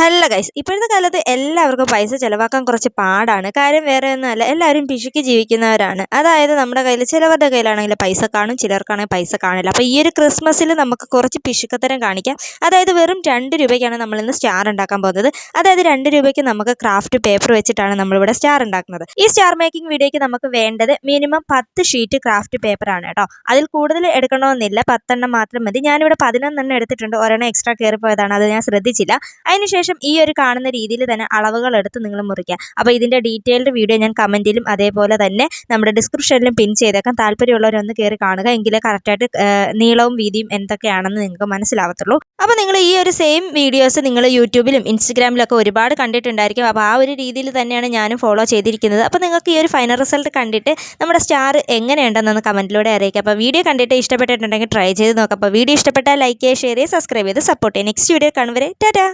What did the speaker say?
Hello guys, ഇപ്പോഴത്തെ കാലത്ത് എല്ലാവർക്കും പൈസ ചിലവാക്കാൻ കുറച്ച് പാടാണ്. കാര്യം വേറെ ഒന്നുമല്ല, എല്ലാവരും പിശുക്കി ജീവിക്കുന്നവരാണ്. അതായത് നമ്മുടെ കയ്യിൽ ചിലവരുടെ കയ്യിലാണെങ്കിൽ പൈസ കാണും, ചിലർക്കാണെങ്കിൽ പൈസ കാണില്ല. അപ്പോൾ ഈ ഒരു ക്രിസ്മസിൽ നമുക്ക് കുറച്ച് പിശുക്കത്തരം കാണിക്കാം. അതായത് വെറും 2 രൂപയ്ക്കാണ് നമ്മളിന്ന് സ്റ്റാർ ഉണ്ടാക്കാൻ പോകുന്നത്. അതായത് 2 രൂപയ്ക്ക് നമുക്ക് ക്രാഫ്റ്റ് പേപ്പർ വെച്ചിട്ടാണ് നമ്മളിവിടെ സ്റ്റാർ ഉണ്ടാക്കുന്നത്. ഈ സ്റ്റാർ മേക്കിംഗ് വീഡിയോയ്ക്ക് നമുക്ക് വേണ്ടത് മിനിമം 10 ഷീറ്റ് ക്രാഫ്റ്റ് പേപ്പറാണ് കേട്ടോ. അതിൽ കൂടുതൽ എടുക്കണമെന്നില്ല, 10 എണ്ണം മാത്രം മതി. ഞാനിവിടെ 11 എണ്ണം എടുത്തിട്ടുണ്ട്, ഒരെണ്ണം എക്സ്ട്രാ കയറിപ്പോയതാണ്, അത് ഞാൻ ശ്രദ്ധിച്ചില്ല. അതിനുശേഷം ഈ ഒരു കാണുന്ന രീതിയിൽ തന്നെ അളവുകൾ എടുത്ത് നിങ്ങൾ മുറിക്കുക. അപ്പോൾ ഇതിൻ്റെ ഡീറ്റെയിൽഡ് വീഡിയോ ഞാൻ കമൻറ്റിലും അതേപോലെ തന്നെ നമ്മുടെ ഡിസ്ക്രിപ്ഷനിലും പിൻ ചെയ്തേക്കാം. താല്പര്യമുള്ളവരൊന്ന് കയറി കാണുക, എങ്കിലേ കറക്റ്റായിട്ട് നീളവും വീതിയും എന്തൊക്കെയാണെന്ന് നിങ്ങൾക്ക് മനസ്സിലാവത്തുള്ളൂ. അപ്പോൾ നിങ്ങൾ ഈ ഒരു സെയിം വീഡിയോസ് നിങ്ങൾ യൂട്യൂബിലും ഇൻസ്റ്റഗ്രാമിലൊക്കെ ഒരുപാട് കണ്ടിട്ടുണ്ടായിരിക്കും. അപ്പോൾ ആ ഒരു രീതിയിൽ തന്നെയാണ് ഞാനും ഫോളോ ചെയ്തിരിക്കുന്നത്. അപ്പോൾ നിങ്ങൾക്ക് ഈ ഒരു ഫൈനൽ റിസൾട്ട് കണ്ടിട്ട് നമ്മുടെ സ്റ്റാർ എങ്ങനെയുണ്ടെന്നൊന്ന് കമൻറ്റിലൂടെ അറിയിക്കുക. അപ്പോൾ വീഡിയോ കണ്ടിട്ട് ഇഷ്ടപ്പെട്ടിട്ടുണ്ടെങ്കിൽ ട്രൈ ചെയ്ത് നോക്കാം. അപ്പോൾ വീഡിയോ ഇഷ്ടപ്പെട്ടാൽ ലൈക്ക് ചെയ്യുക, ഷെയർ ചെയ്യുക, സബ്സ്ക്രൈബ് ചെയ്ത് സപ്പോർട്ട് ചെയ്യുക. നെക്സ്റ്റ് വീഡിയോ കാണുവരെ ടാറ്റാ.